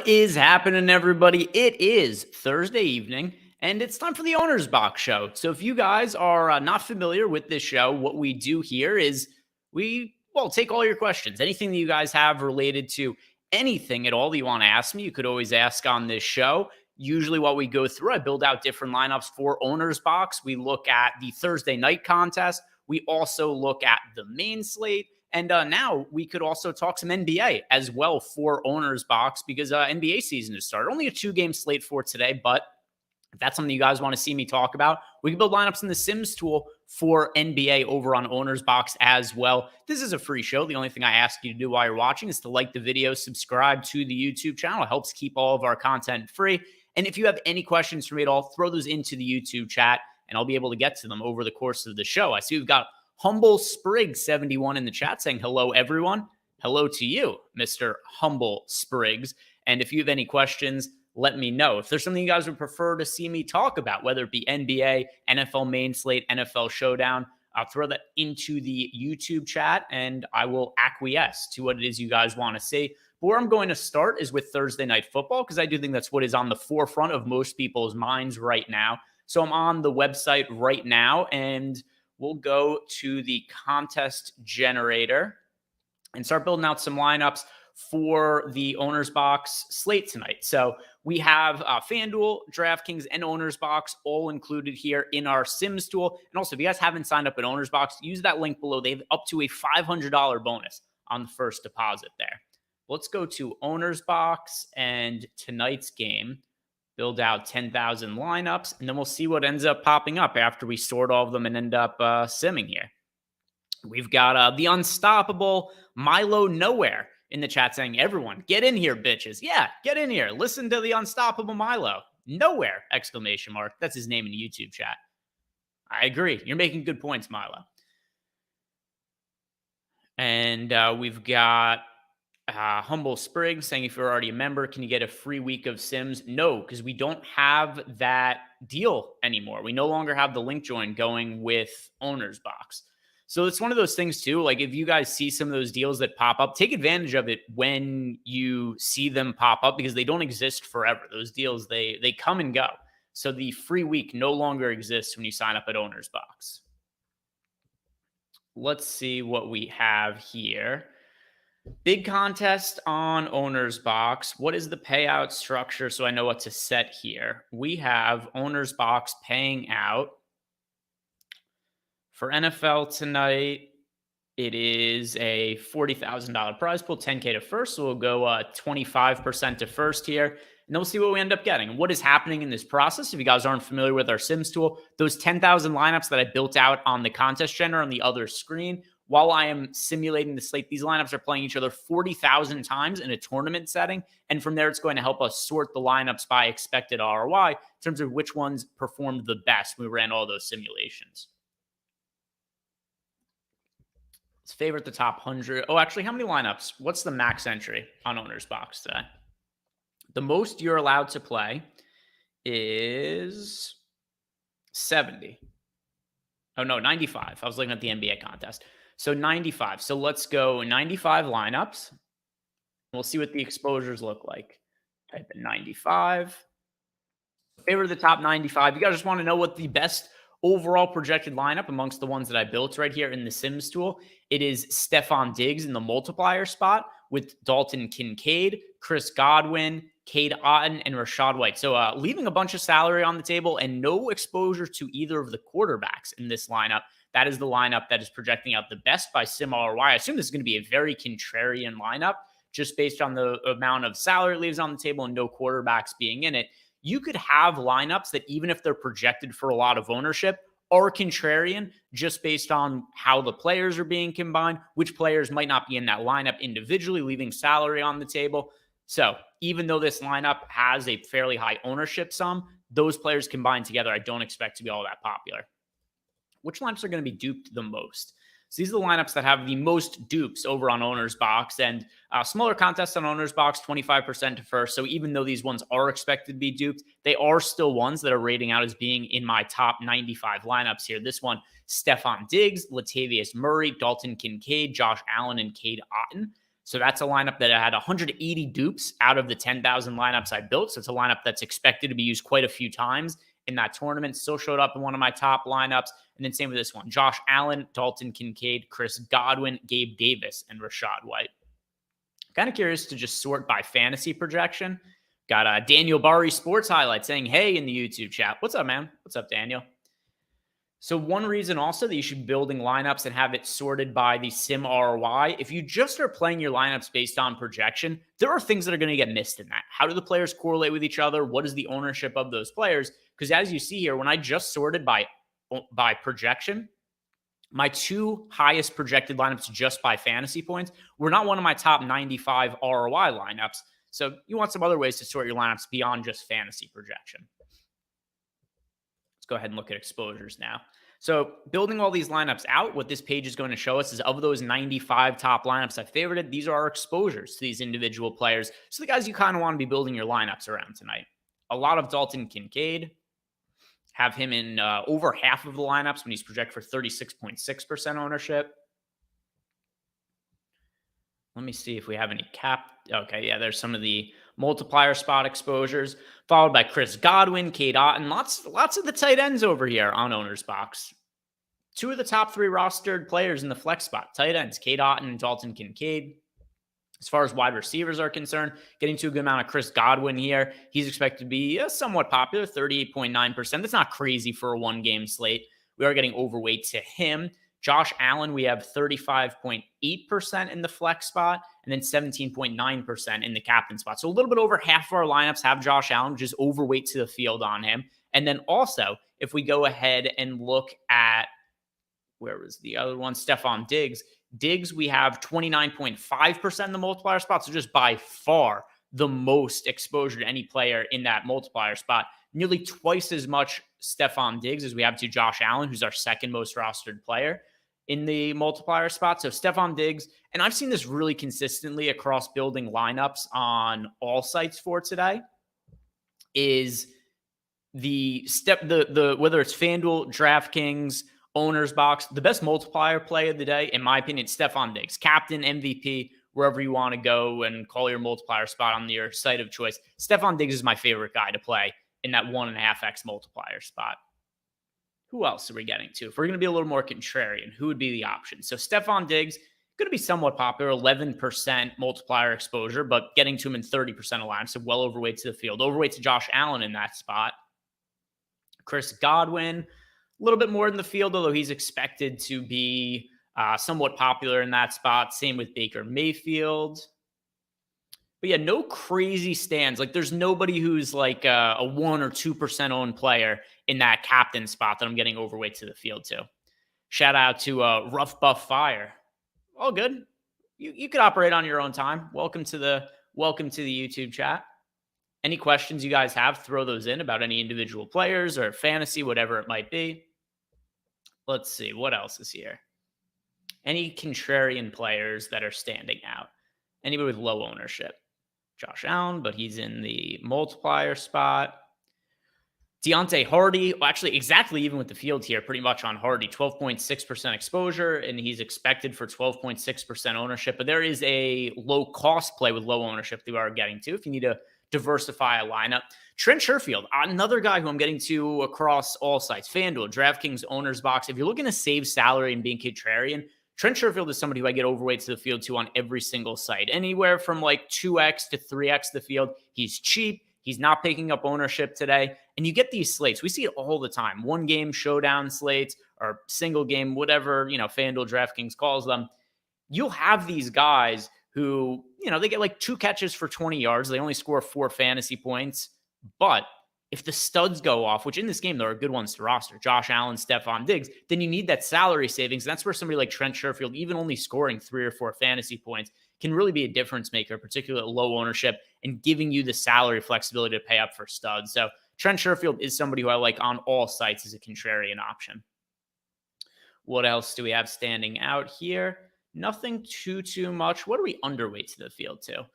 What is happening, everybody? It is Thursday evening, and it's time for the Owner's Box Show. So if you guys are not familiar with this show, what we do here is we take all your questions. Anything that you guys have related to anything at all that you want to ask me, you could always ask on this show. Usually what we go through, I build out different lineups for Owner's Box. We look at the Thursday night contest. We also look at the main slate. And now we could also talk some NBA as well for Owner's Box because NBA season has started. Only a 2-game slate for today, but if that's something you guys want to see me talk about, we can build lineups in the Sims tool for NBA over on Owner's Box as well. This is a free show. The only thing I ask you to do while you're watching is to like the video, subscribe to the YouTube channel. It helps keep all of our content free. And if you have any questions for me at all, throw those into the YouTube chat, and I'll be able to get to them over the course of the show. I see we've got Humble Sprig 71 in the chat saying hello, everyone. Hello to you, Mr. Humble Spriggs. And if you have any questions, let me know. If there's something you guys would prefer to see me talk about, whether it be NBA, NFL main slate, NFL showdown, I'll throw that into the YouTube chat and I will acquiesce to what it is you guys want to see. But where I'm going to start is with Thursday Night Football, because I do think that's what is on the forefront of most people's minds right now. So I'm on the website right now, and we'll go to the contest generator and start building out some lineups for the Owner's Box slate tonight. So we have FanDuel, DraftKings, and Owner's Box all included here in our Sims tool. And also, if you guys haven't signed up at Owner's Box, use that link below. They have up to a $500 bonus on the first deposit there. Let's go to Owner's Box and tonight's game. Build out 10,000 lineups, and then we'll see what ends up popping up after we sort all of them and end up simming here. We've got the unstoppable Milo Nowhere in the chat saying, everyone, get in here, bitches. Yeah, get in here. Listen to the unstoppable Milo. Nowhere, exclamation mark. That's his name in the YouTube chat. I agree. You're making good points, Milo. And we've got Humble Sprig saying, if you're already a member, can you get a free week of Sims? No, because we don't have that deal anymore. We no longer have the link join going with Owner's Box. So it's one of those things too. Like if you guys see some of those deals that pop up, take advantage of it when you see them pop up, because they don't exist forever. Those deals, they come and go. So the free week no longer exists when you sign up at Owner's Box. Let's see what we have here. Big contest on Owner's Box. What is the payout structure so I know what to set here? We have Owner's Box paying out for NFL tonight. It is a $40,000 prize pool, 10K to first. So we'll go 25% to first here, and then we'll see what we end up getting. What is happening in this process? If you guys aren't familiar with our Sims tool, those 10,000 lineups that I built out on the contest generator on the other screen, while I am simulating the slate, these lineups are playing each other 40,000 times in a tournament setting. And from there, it's going to help us sort the lineups by expected ROI in terms of which ones performed the best when we ran all those simulations. Let's favorite the top 100. Oh, actually, how many lineups? What's the max entry on Owner's Box today? The most you're allowed to play is 70. Oh, no, 95. I was looking at the NBA contest. So 95. So let's go 95 lineups. We'll see what the exposures look like. Type in 95. Favorite of the top 95. You guys just want to know what the best overall projected lineup amongst the ones that I built right here in the Sims tool. It is Stephon Diggs in the multiplier spot with Dalton Kincaid, Chris Godwin, Cade Otton, and Rachaad White. So leaving a bunch of salary on the table and no exposure to either of the quarterbacks in this lineup. That is the lineup that is projecting out the best by Sim ROI. I assume this is going to be a very contrarian lineup just based on the amount of salary it leaves on the table and no quarterbacks being in it. You could have lineups that, even if they're projected for a lot of ownership, are contrarian just based on how the players are being combined, which players might not be in that lineup individually, leaving salary on the table. So even though this lineup has a fairly high ownership sum, those players combined together, I don't expect to be all that popular. Which lineups are going to be duped the most? So these are the lineups that have the most dupes over on Owner's Box, and smaller contests on Owner's Box, 25% to first. So even though these ones are expected to be duped, they are still ones that are rating out as being in my top 95 lineups here. This one, Stephon Diggs, Latavius Murray, Dalton Kincaid, Josh Allen, and Cade Otton. So that's a lineup that I had 180 dupes out of the 10,000 lineups I built. So it's a lineup that's expected to be used quite a few times in that tournament. Still showed up in one of my top lineups. And then same with this one: Josh Allen, Dalton Kincaid, Chris Godwin, Gabe Davis, and Rashad White. Kind of curious to just sort by fantasy projection. Got Daniel Barry Sports Highlight saying, hey, in the YouTube chat. What's up, man? What's up, Daniel? So one reason also that you should be building lineups and have it sorted by the sim ROI, if you just are playing your lineups based on projection, there are things that are going to get missed in that. How do the players correlate with each other? What is the ownership of those players? Because as you see here, when I just sorted by projection, my two highest projected lineups just by fantasy points were not one of my top 95 ROI lineups. So you want some other ways to sort your lineups beyond just fantasy projection. Let's go ahead and look at exposures now. So building all these lineups out, what this page is going to show us is of those 95 top lineups I favorited, these are our exposures to these individual players. So the guys you kind of want to be building your lineups around tonight. A lot of Dalton Kincaid. Have him in over half of the lineups when he's projected for 36.6% ownership. Let me see if we have any cap. Okay, yeah, there's some of the multiplier spot exposures, followed by Chris Godwin, Cade Otton. Lots of the tight ends over here on OwnersBox. Two of the top three rostered players in the flex spot, tight ends, Cade Otton and Dalton Kincaid. As far as wide receivers are concerned, getting to a good amount of Chris Godwin here. He's expected to be somewhat popular, 38.9%. That's not crazy for a one-game slate. We are getting overweight to him. Josh Allen, we have 35.8% in the flex spot, and then 17.9% in the captain spot. So a little bit over half of our lineups have Josh Allen, which is overweight to the field on him. And then also, if we go ahead and look at, where was the other one? Stephon Diggs. Diggs, we have 29.5% in the multiplier spot. So just by far the most exposure to any player in that multiplier spot. Nearly twice as much Stephon Diggs as we have to Josh Allen, who's our second most rostered player in the multiplier spot. So Stephon Diggs, and I've seen this really consistently across building lineups on all sites for today, is the whether it's FanDuel, DraftKings, OwnersBox, the best multiplier play of the day, in my opinion, Stephon Diggs, captain, MVP, wherever you want to go and call your multiplier spot on your site of choice. Stephon Diggs is my favorite guy to play in that 1.5x multiplier spot. Who else are we getting to? If we're going to be a little more contrarian, who would be the option? So Stephon Diggs, going to be somewhat popular, 11% multiplier exposure, but getting to him in 30% of lineups, so well overweight to the field. Overweight to Josh Allen in that spot. Chris Godwin, a little bit more in the field, although he's expected to be somewhat popular in that spot. Same with Baker Mayfield. But yeah, no crazy stands. Like there's nobody who's like a 1 or 2% owned player in that captain spot that I'm getting overweight to the field to. Shout out to Rough Buff Fire. All good. You could operate on your own time. Welcome to the YouTube chat. Any questions you guys have, throw those in about any individual players or fantasy, whatever it might be. Let's see, what else is here? Any contrarian players that are standing out? Anybody with low ownership? Josh Allen, but he's in the multiplier spot. Deontay Hardy, well, actually exactly even with the field here, pretty much on Hardy, 12.6% exposure, and he's expected for 12.6% ownership. But there is a low-cost play with low ownership that we are getting to if you need to diversify a lineup. Trent Sherfield, another guy who I'm getting to across all sites. FanDuel, DraftKings, OwnersBox. If you're looking to save salary and being contrarian, Trent Sherfield is somebody who I get overweight to the field to on every single site. Anywhere from like 2x to 3x the field. He's cheap. He's not picking up ownership today. And you get these slates. We see it all the time. One game showdown slates or single game, whatever, FanDuel, DraftKings calls them. You'll have these guys who, they get like 2 catches for 20 yards. They only score 4 fantasy points. But if the studs go off, which in this game, there are good ones to roster, Josh Allen, Stephon Diggs, then you need that salary savings. And that's where somebody like Trent Sherfield, even only scoring 3 or 4 fantasy points, can really be a difference maker, particularly at low ownership and giving you the salary flexibility to pay up for studs. So Trent Sherfield is somebody who I like on all sites as a contrarian option. What else do we have standing out here? Nothing too much. What are we underweight to the field to?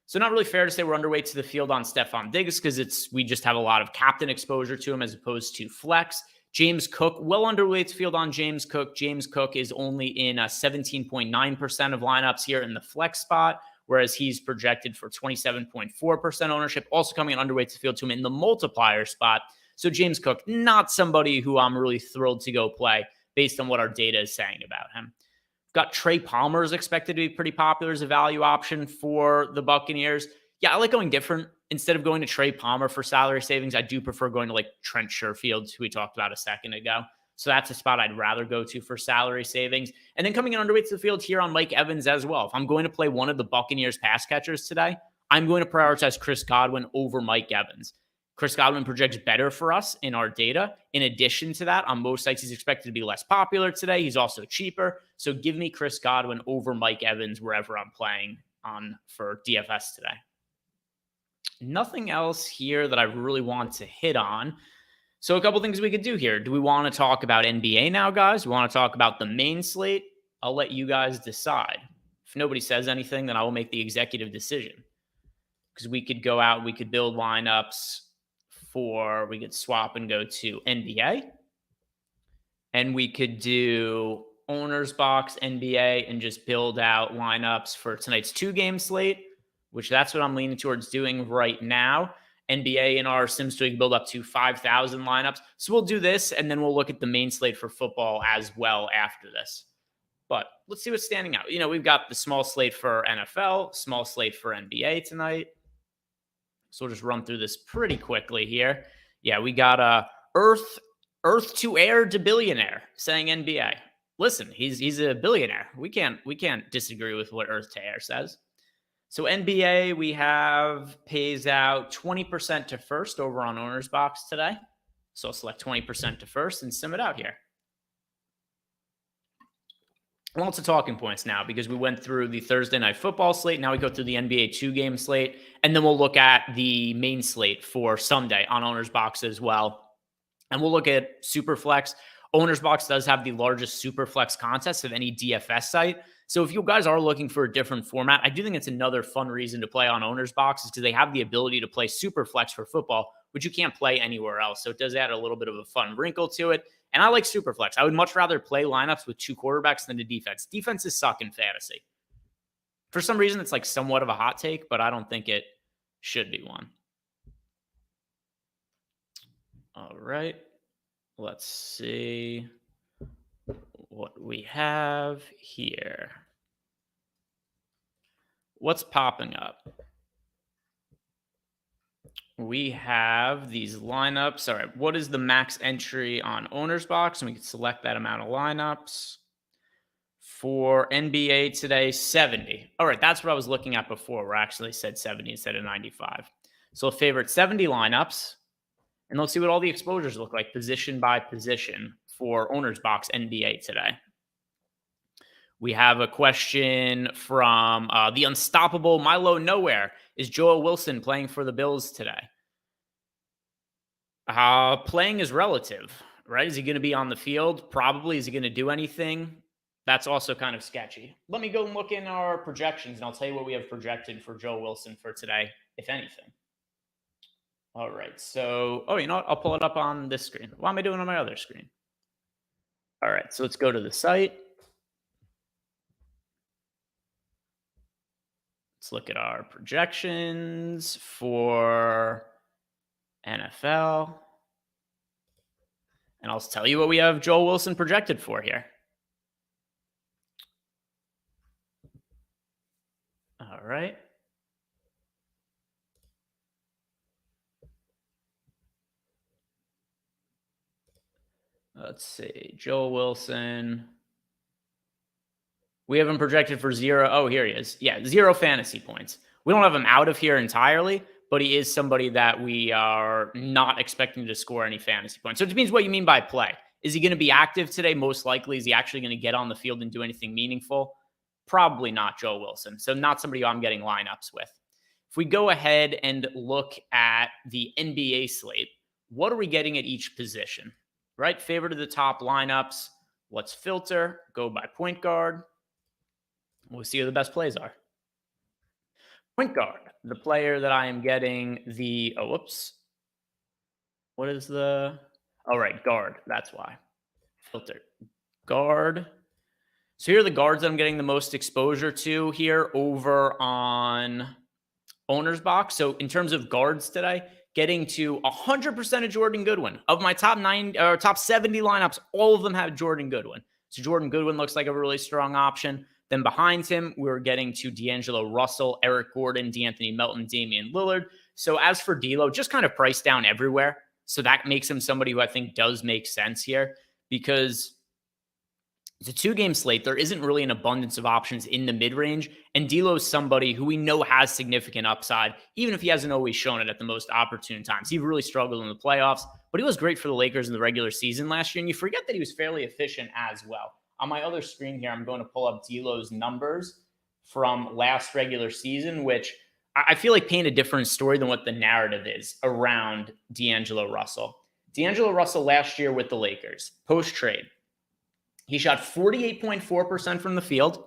So not really fair to say we're underweight to the field on Stephon Diggs because we just have a lot of captain exposure to him as opposed to flex. James Cook, well under Wade's field on James Cook. James Cook is only in 17.9% of lineups here in the flex spot, whereas he's projected for 27.4% ownership, also coming in underweight field to him in the multiplier spot. So James Cook, not somebody who I'm really thrilled to go play based on what our data is saying about him. Got Trey Palmer is expected to be pretty popular as a value option for the Buccaneers. Yeah, I like going different. Instead of going to Trey Palmer for salary savings, I do prefer going to like Trent Sherfield, who we talked about a second ago. So that's a spot I'd rather go to for salary savings. And then coming in underweight to the field here on Mike Evans as well. If I'm going to play one of the Buccaneers pass catchers today, I'm going to prioritize Chris Godwin over Mike Evans. Chris Godwin projects better for us in our data. In addition to that, on most sites, he's expected to be less popular today. He's also cheaper. So give me Chris Godwin over Mike Evans wherever I'm playing on for DFS today. Nothing else here that I really want to hit on. So a couple things we could do here. Do we want to talk about NBA now, guys? We want to talk about the main slate? I'll let you guys decide. If nobody says anything, then I will make the executive decision. Because we could go out, we could build lineups we could swap and go to NBA. And we could do OwnersBox NBA and just build out lineups for tonight's 2-game slate, which that's what I'm leaning towards doing right now. NBA in our Sims we can build up to 5,000 lineups. So we'll do this, and then we'll look at the main slate for football as well after this. But let's see what's standing out. We've got the small slate for NFL, small slate for NBA tonight. So we'll just run through this pretty quickly here. Yeah, we got Earth to Air to Billionaire saying NBA. Listen, he's a billionaire. We can't disagree with what Earth to Air says. So NBA, we have pays out 20% to first over on OwnersBox today. So I'll select 20% to first and sim it out here. Lots of talking points now because we went through the Thursday night football slate. Now we go through the NBA 2-game slate, and then we'll look at the main slate for Sunday on OwnersBox as well. And we'll look at SuperFlex. OwnersBox does have the largest SuperFlex contest of any DFS site. So if you guys are looking for a different format, I do think it's another fun reason to play on OwnersBox is because they have the ability to play SuperFlex for football, which you can't play anywhere else. So it does add a little bit of a fun wrinkle to it. And I like SuperFlex. I would much rather play lineups with 2 quarterbacks than the defense. Defenses suck in fantasy. For some reason, it's like somewhat of a hot take, but I don't think it should be one. All right. Let's see what we have here. What's popping up? We have these lineups. All right, what is the max entry on OwnersBox? And we can select that amount of lineups. For NBA today, 70. All right, that's what I was looking at before, where I actually said 70 instead of 95. So favorite 70 lineups. And let's see what all the exposures look like position by position for OwnersBox NBA today. We have a question from the unstoppable Milo Nowhere. Is Joel Wilson playing for the Bills today? Playing is relative, right? Is he going to be on the field? Probably. Is he going to do anything? That's also kind of sketchy. Let me go and look in our projections, and I'll tell you what we have projected for Joel Wilson for today, if anything. All right. So, you know what? I'll pull it up on this screen. Why am I doing it on my other screen? All right. So let's go to the site. Let's look at our projections for NFL. And I'll tell you what we have Joel Wilson projected for here. All right. Let's see. Joel Wilson. We have him projected for 0. Oh, here he is. Yeah, 0 fantasy points. We don't have him out of here entirely, but he is somebody that we are not expecting to score any fantasy points. So it depends what you mean by play. Is he going to be active today? Most likely. Is he actually going to get on the field and do anything meaningful? Probably not Joe Wilson. So not somebody I'm getting lineups with. If we go ahead and look at the NBA slate, what are we getting at each position? Right? Favorite of the top lineups. Let's filter. Go by point guard. We'll see who the best plays are. Point guard, the player that I am getting the, what is the, All right, guard. That's why. Filter. Guard. So here are the guards that I'm getting the most exposure to here over on Owner's Box. So in terms of guards today, getting to 100% of Jordan Goodwin. Of my top 70 lineups, all of them have Jordan Goodwin. So Jordan Goodwin looks like a really strong option. Then behind him, we're getting to D'Angelo Russell, Eric Gordon, D'Anthony Melton, Damian Lillard. So as for D'Lo, just kind of priced down everywhere. So that makes him somebody who I think does make sense here because it's a 2-game slate. There isn't really an abundance of options in the mid-range, and D'Lo is somebody who we know has significant upside, even if he hasn't always shown it at the most opportune times. He really struggled in the playoffs, but he was great for the Lakers in the regular season last year, and you forget that he was fairly efficient as well. On my other screen here, I'm going to pull up D'Lo's numbers from last regular season, which I feel like paint a different story than what the narrative is around D'Angelo Russell. D'Angelo Russell last year with the Lakers, post-trade, he shot 48.4% from the field,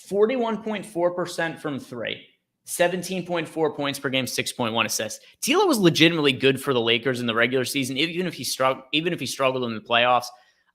41.4% from three, 17.4 points per game, 6.1 assists. D'Lo was legitimately good for the Lakers in the regular season, even if he struggled in the playoffs.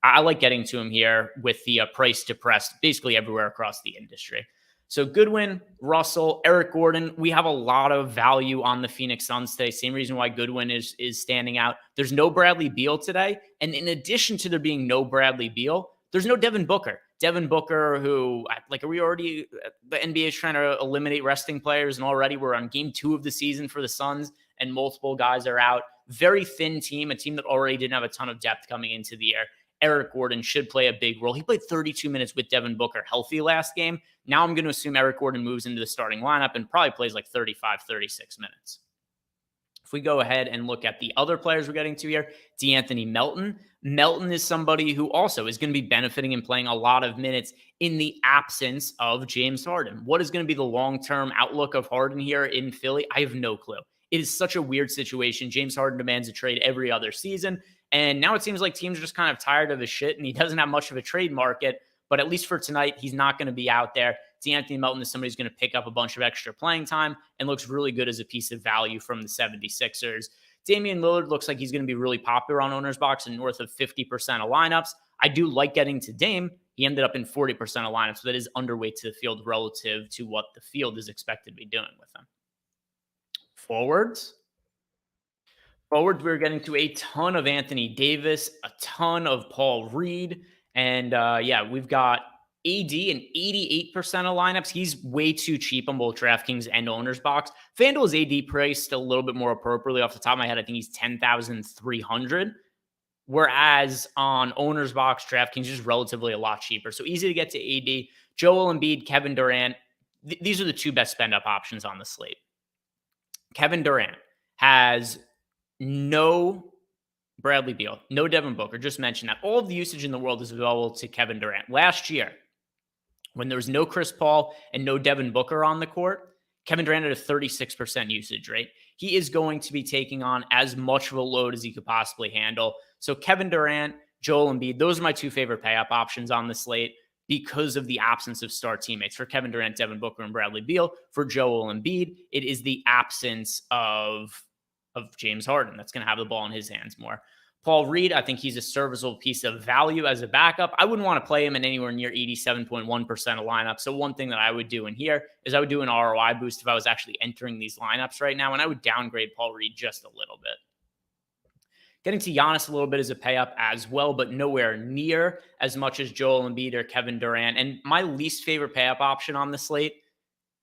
I like getting to him here with the price depressed basically everywhere across the industry. So Goodwin, Russell, Eric Gordon, we have a lot of value on the Phoenix Suns today. Same reason why Goodwin is standing out. There's no Bradley Beal today. And in addition to there being no Bradley Beal, there's no Devin Booker. Devin Booker, who, like, are we already, the NBA is trying to eliminate resting players, and already we're on game 2 of the season for the Suns, and multiple guys are out. Very thin team, a team that already didn't have a ton of depth coming into the year. Eric Gordon should play a big role. He played 32 minutes with Devin Booker healthy last game. Now I'm going to assume Eric Gordon moves into the starting lineup and probably plays like 35, 36 minutes. If we go ahead and look at the other players we're getting to here, D'Anthony Melton. Melton is somebody who also is going to be benefiting and playing a lot of minutes in the absence of James Harden. What is going to be the long-term outlook of Harden here in Philly? I have no clue. It is such a weird situation. James Harden demands a trade every other season. And now it seems like teams are just kind of tired of his shit, and he doesn't have much of a trade market. But at least for tonight, he's not going to be out there. D'Anthony Melton is somebody who's going to pick up a bunch of extra playing time and looks really good as a piece of value from the 76ers. Damian Lillard looks like he's going to be really popular on Owner's Box and north of 50% of lineups. I do like getting to Dame. He ended up in 40% of lineups, so that is underweight to the field relative to what the field is expected to be doing with him. Forwards, we're getting to a ton of Anthony Davis, a ton of Paul Reed, and we've got AD in 88% of lineups. He's way too cheap on both DraftKings and Owner's Box. FanDuel is AD priced a little bit more appropriately. Off the top of my head, I think he's 10,300. Whereas on Owner's Box, DraftKings is relatively a lot cheaper. So easy to get to AD. Joel Embiid, Kevin Durant. These are the two best spend-up options on the slate. Kevin Durant has no Bradley Beal, no Devin Booker. Just mentioned that. All of the usage in the world is available to Kevin Durant. Last year, when there was no Chris Paul and no Devin Booker on the court, Kevin Durant had a 36% usage rate. He is going to be taking on as much of a load as he could possibly handle. So Kevin Durant, Joel Embiid, those are my two favorite pay-up options on the slate because of the absence of star teammates. For Kevin Durant, Devin Booker, and Bradley Beal. For Joel Embiid, it is the absence of James Harden that's going to have the ball in his hands more. Paul Reed, I think he's a serviceable piece of value as a backup. I wouldn't want to play him in anywhere near 87.1% of lineups. So one thing that I would do in here is I would do an ROI boost if I was actually entering these lineups right now, and I would downgrade Paul Reed just a little bit. Getting to Giannis a little bit as a pay up as well, but nowhere near as much as Joel Embiid or Kevin Durant. And my least favorite pay up option on the slate,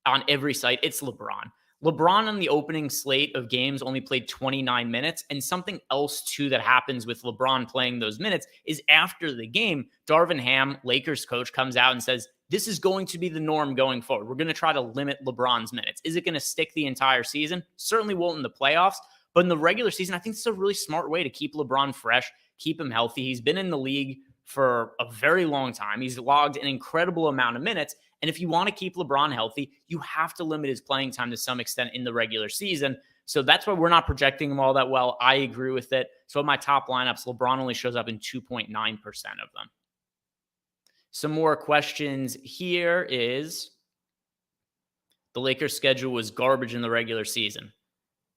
on every site, it's LeBron. LeBron on the opening slate of games only played 29 minutes. And something else, too, that happens with LeBron playing those minutes is after the game, Darvin Ham, Lakers coach, comes out and says, this is going to be the norm going forward. We're going to try to limit LeBron's minutes. Is it going to stick the entire season? Certainly won't in the playoffs. But in the regular season, I think it's a really smart way to keep LeBron fresh, keep him healthy. He's been in the league for a very long time. He's logged an incredible amount of minutes. And if you want to keep LeBron healthy, you have to limit his playing time to some extent in the regular season. So that's why we're not projecting him all that well. I agree with it. So in my top lineups, LeBron only shows up in 2.9% of them. Some more questions here is the Lakers' schedule was garbage in the regular season.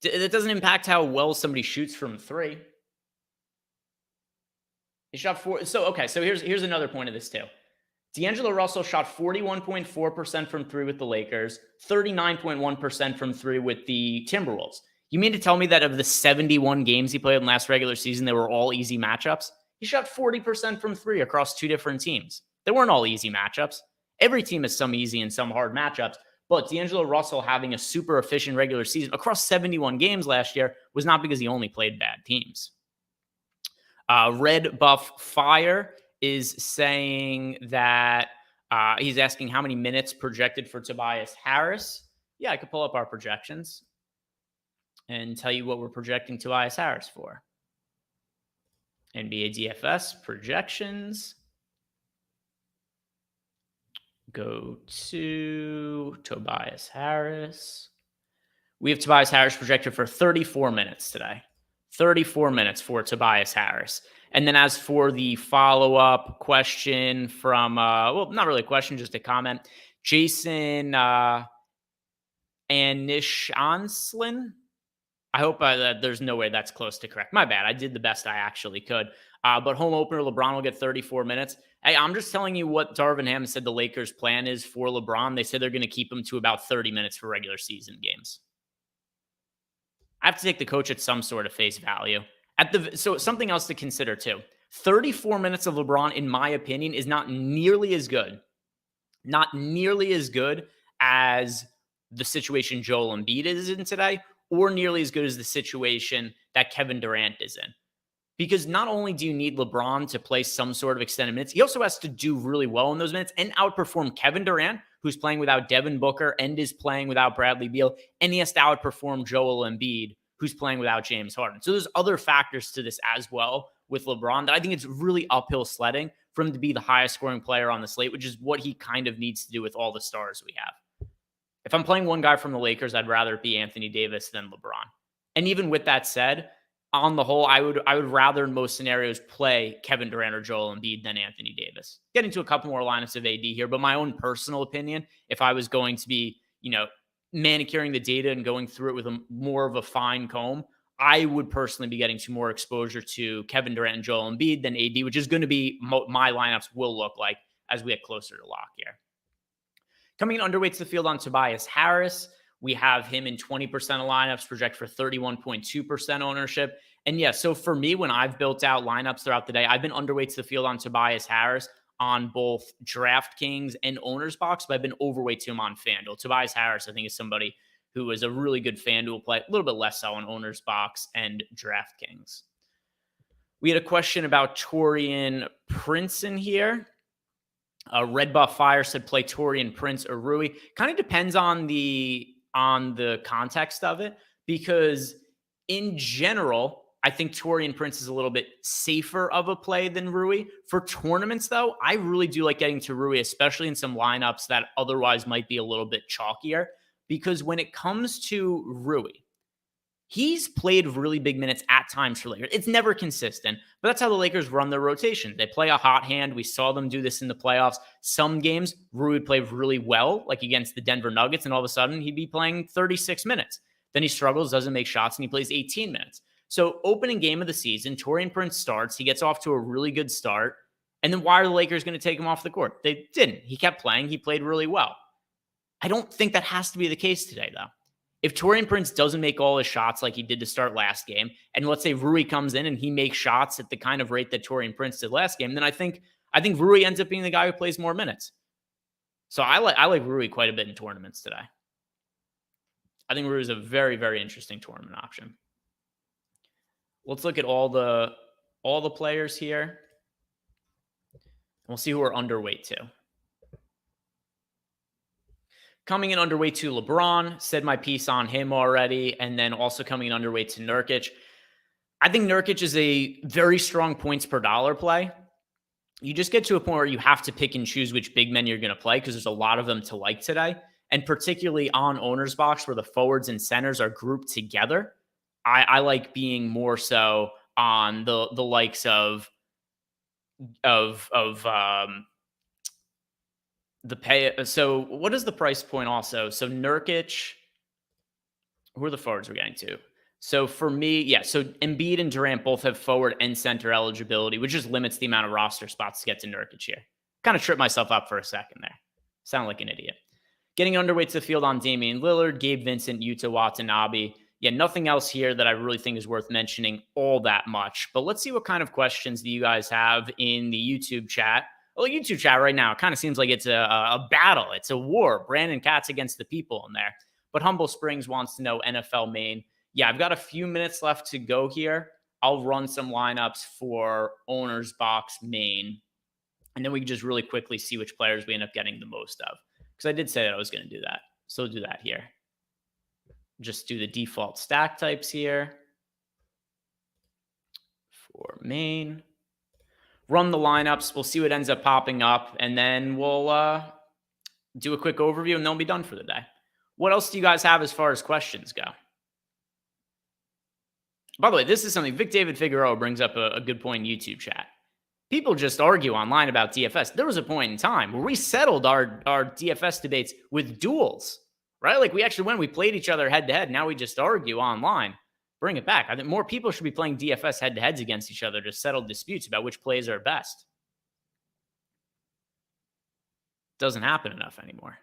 That doesn't impact how well somebody shoots from three. He shot four. So okay, so here's another point of this too. D'Angelo Russell shot 41.4% from three with the Lakers, 39.1% from three with the Timberwolves. You mean to tell me that of the 71 games he played in last regular season, they were all easy matchups? He shot 40% from three across two different teams. They weren't all easy matchups. Every team has some easy and some hard matchups, but D'Angelo Russell having a super efficient regular season across 71 games last year was not because he only played bad teams. Red Buff Fire is saying that he's asking how many minutes projected for Tobias Harris. Yeah, I could pull up our projections and tell you what we're projecting Tobias Harris for. NBA DFS projections. Go to Tobias Harris. We have Tobias Harris projected for 34 minutes today. 34 minutes for Tobias Harris. And then as for the follow-up question from, well, not really a question, just a comment, Jason Anishanslin. I hope that there's no way that's close to correct. My bad. I did the best I actually could. But home opener, LeBron will get 34 minutes. Hey, I'm just telling you what Darvin Ham said the Lakers' plan is for LeBron. They said they're going to keep him to about 30 minutes for regular season games. I have to take the coach at some sort of face value. So something else to consider too. 34 minutes of LeBron, in my opinion, is not nearly as good. Not nearly as good as the situation Joel Embiid is in today, or nearly as good as the situation that Kevin Durant is in. Because not only do you need LeBron to play some sort of extended minutes, he also has to do really well in those minutes and outperform Kevin Durant, who's playing without Devin Booker and is playing without Bradley Beal, and he has to outperform Joel Embiid, who's playing without James Harden. So there's other factors to this as well with LeBron that I think it's really uphill sledding for him to be the highest scoring player on the slate, which is what he kind of needs to do with all the stars we have. If I'm playing one guy from the Lakers, I'd rather it be Anthony Davis than LeBron. And even with that said, on the whole, I would rather in most scenarios play Kevin Durant or Joel Embiid than Anthony Davis. Get into a couple more lineups of AD here, but my own personal opinion, if I was going to be, manicuring the data and going through it with more of a fine comb, I would personally be getting to more exposure to Kevin Durant and Joel Embiid than AD, which is going to be my lineups will look like as we get closer to lock here. Coming in underweight to the field on Tobias Harris, we have him in 20% of lineups, project for 31.2% ownership. And yeah, so for me, when I've built out lineups throughout the day, I've been underweight to the field on Tobias Harris on both DraftKings and OwnersBox, but I've been overweight to him on FanDuel. Tobias Harris, I think, is somebody who is a really good FanDuel play, a little bit less so on OwnersBox and DraftKings. We had a question about Taurean Prince in here. Red Buff Fire said play Taurean Prince or Rui. Kind of depends on the context of it, because in general, I think Taurean Prince is a little bit safer of a play than Rui. For tournaments, though, I really do like getting to Rui, especially in some lineups that otherwise might be a little bit chalkier, because when it comes to Rui, he's played really big minutes at times for Lakers. It's never consistent, but that's how the Lakers run their rotation. They play a hot hand. We saw them do this in the playoffs. Some games, Rui would play really well, like against the Denver Nuggets, and all of a sudden he'd be playing 36 minutes. Then he struggles, doesn't make shots, and he plays 18 minutes. So opening game of the season, Taurean Prince starts. He gets off to a really good start. And then why are the Lakers going to take him off the court? They didn't. He kept playing. He played really well. I don't think that has to be the case today, though. If Taurean Prince doesn't make all his shots like he did to start last game, and let's say Rui comes in and he makes shots at the kind of rate that Taurean Prince did last game, then I think Rui ends up being the guy who plays more minutes. So I like Rui quite a bit in tournaments today. I think Rui is a very, very interesting tournament option. Let's look at all the players here. We'll see who we're underweight to. Coming in underweight to LeBron, said my piece on him already, and then also coming in underweight to Nurkic. I think Nurkic is a very strong points per dollar play. You just get to a point where you have to pick and choose which big men you're going to play because there's a lot of them to like today. And particularly on OwnersBox where the forwards and centers are grouped together, I like being more so on the likes of the pay. So what is the price point also? So Nurkic, who are the forwards we're getting to? So for me, yeah, so Embiid and Durant both have forward and center eligibility, which just limits the amount of roster spots to get to Nurkic here. Kind of tripped myself up for a second there. Sound like an idiot. Getting underweight to the field on Damian Lillard, Gabe Vincent, Yuta Watanabe. Yeah, nothing else here that I really think is worth mentioning all that much. But let's see what kind of questions do you guys have in the YouTube chat. Well, YouTube chat right now, it kind of seems like it's a battle. It's a war. Brandon Katz against the people in there. But Humble Springs wants to know NFL main. Yeah, I've got a few minutes left to go here. I'll run some lineups for OwnersBox main. And then we can just really quickly see which players we end up getting the most of. Because I did say that I was going to do that. So we'll do that here. Just do the default stack types here for main. Run the lineups. We'll see what ends up popping up. And then we'll do a quick overview and then we'll be done for the day. What else do you guys have as far as questions go? By the way, this is something Vic David Figueroa brings up a good point in YouTube chat. People just argue online about DFS. There was a point in time where we settled our DFS debates with duels, right? Like we actually, we played each other head to head. Now we just argue online. Bring it back. I think more people should be playing DFS head to heads against each other to settle disputes about which plays are best. Doesn't happen enough anymore.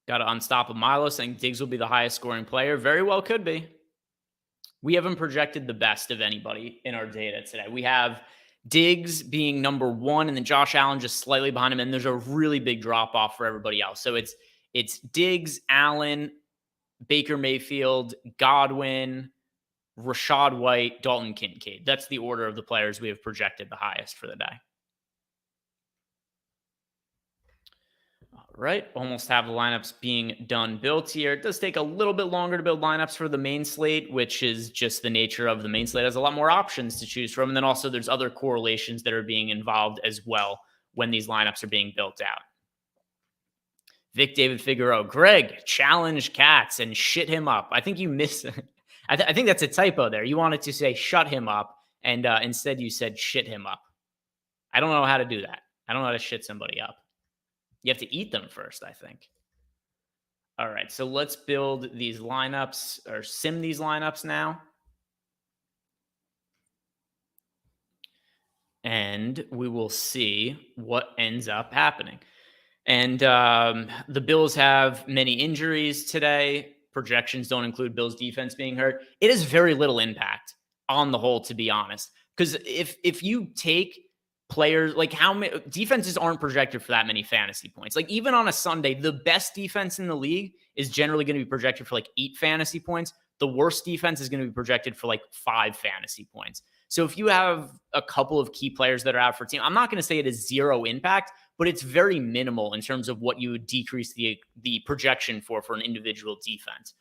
Got to unstop Milo saying Diggs will be the highest scoring player. Very well could be. We haven't projected the best of anybody in our data today. We have Diggs being number one, and then Josh Allen just slightly behind him, and there's a really big drop-off for everybody else. So it's Diggs, Allen, Baker Mayfield, Godwin, Rachaad White, Dalton Kincaid. That's the order of the players we have projected the highest for the day. All right, almost have the lineups being done built here. It does take a little bit longer to build lineups for the main slate, which is just the nature of the main slate. It has a lot more options to choose from. And then also there's other correlations that are being involved as well when these lineups are being built out. Vic David Figueroa, Greg, challenge Katz and shit him up. I think you missed it. I think that's a typo there. You wanted to say shut him up, and instead you said shit him up. I don't know how to do that. I don't know how to shit somebody up. You have to eat them first, I think. All right, so let's build these lineups or sim these lineups now. And we will see what ends up happening. And the Bills have many injuries today. Projections don't include Bills defense being hurt. It has very little impact on the whole, to be honest. Because if you take players, like how many defenses aren't projected for that many fantasy points. Like even on a Sunday, the best defense in the league is generally going to be projected for like 8 fantasy points. The worst defense is going to be projected for like 5 fantasy points. So if you have a couple of key players that are out for a team, I'm not going to say it is zero impact, but it's very minimal in terms of what you would decrease the projection for an individual defense.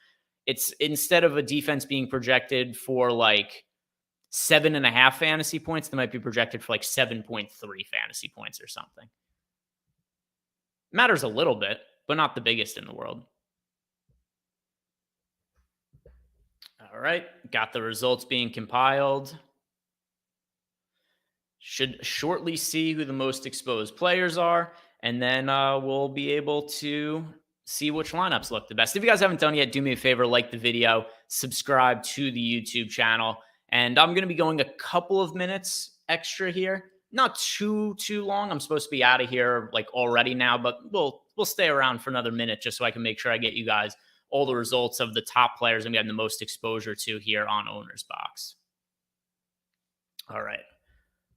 It's instead of a defense being projected for like 7.5 fantasy points, they might be projected for like 7.3 fantasy points or something. Matters a little bit, but not the biggest in the world. All right, got the results being compiled. Should shortly see who the most exposed players are, and then we'll be able to see which lineups look the best. If you guys haven't done it yet, do me a favor, like the video, subscribe to the YouTube channel. And I'm going to be going a couple of minutes extra here. Not too long. I'm supposed to be out of here like already now, but we'll stay around for another minute just so I can make sure I get you guys all the results of the top players I'm getting the most exposure to here on OwnersBox. All right.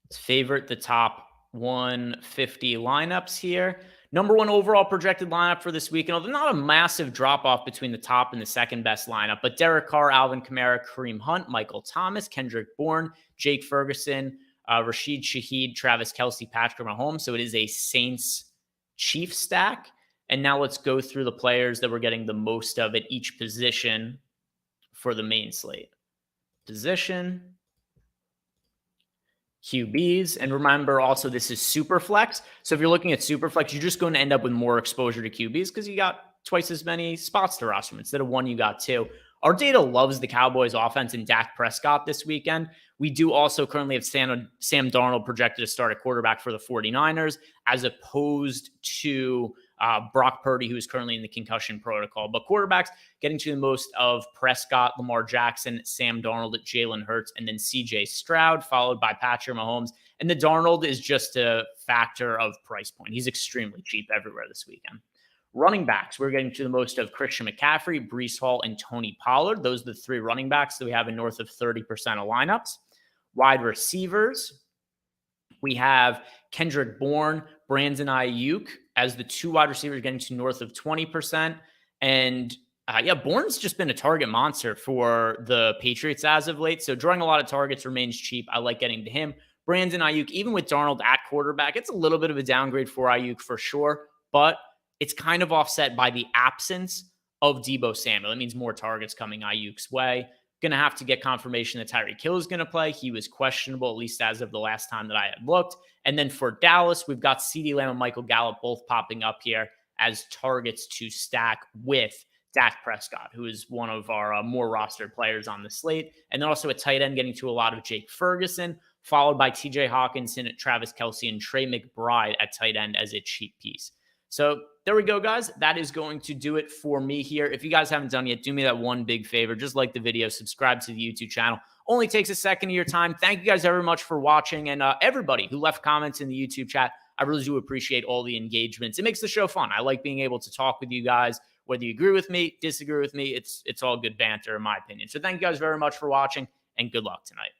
Let's favorite the top 150 lineups here. Number one overall projected lineup for this week. And not a massive drop-off between the top and the second best lineup, but Derek Carr, Alvin Kamara, Kareem Hunt, Michael Thomas, Kendrick Bourne, Jake Ferguson, Rashid Shaheed, Travis Kelce, Patrick Mahomes. So it is a Saints-Chiefs stack. And now let's go through the players that we're getting the most of at each position for the main slate. Position, QBs. And remember also, this is SuperFlex. So if you're looking at SuperFlex, you're just going to end up with more exposure to QBs because you got twice as many spots to roster. Instead of 1, you got 2. Our data loves the Cowboys offense and Dak Prescott this weekend. We do also currently have Sam Darnold projected to start at quarterback for the 49ers, as opposed to Brock Purdy, who is currently in the concussion protocol. But quarterbacks getting to the most of Prescott, Lamar Jackson, Sam Darnold, Jalen Hurts, and then CJ Stroud, followed by Patrick Mahomes. And the Darnold is just a factor of price point. He's extremely cheap everywhere this weekend. Running backs, we're getting to the most of Christian McCaffrey, Breece Hall, and Tony Pollard. Those are the three running backs that we have in north of 30% of lineups. Wide receivers, we have Kendrick Bourne, Brandon Ayuk as the two wide receivers getting to north of 20%. And Bourne's just been a target monster for the Patriots as of late. So drawing a lot of targets, remains cheap. I like getting to him. Brandon Ayuk, even with Darnold at quarterback, it's a little bit of a downgrade for Ayuk for sure, but it's kind of offset by the absence of Deebo Samuel. That means more targets coming Ayuk's way. Going to have to get confirmation that Tyreek Hill is going to play. He was questionable, at least as of the last time that I had looked. And then for Dallas, we've got CeeDee Lamb and Michael Gallup both popping up here as targets to stack with Dak Prescott, who is one of our more rostered players on the slate. And then also a tight end getting to a lot of Jake Ferguson, followed by TJ Hawkinson, Travis Kelce, and Trey McBride at tight end as a cheap piece. So there we go, guys. That is going to do it for me here. If you guys haven't done yet, do me that one big favor. Just like the video, subscribe to the YouTube channel. Only takes a second of your time. Thank you guys very much for watching. And everybody who left comments in the YouTube chat, I really do appreciate all the engagements. It makes the show fun. I like being able to talk with you guys. Whether you agree with me, disagree with me, it's all good banter in my opinion. So thank you guys very much for watching, and good luck tonight.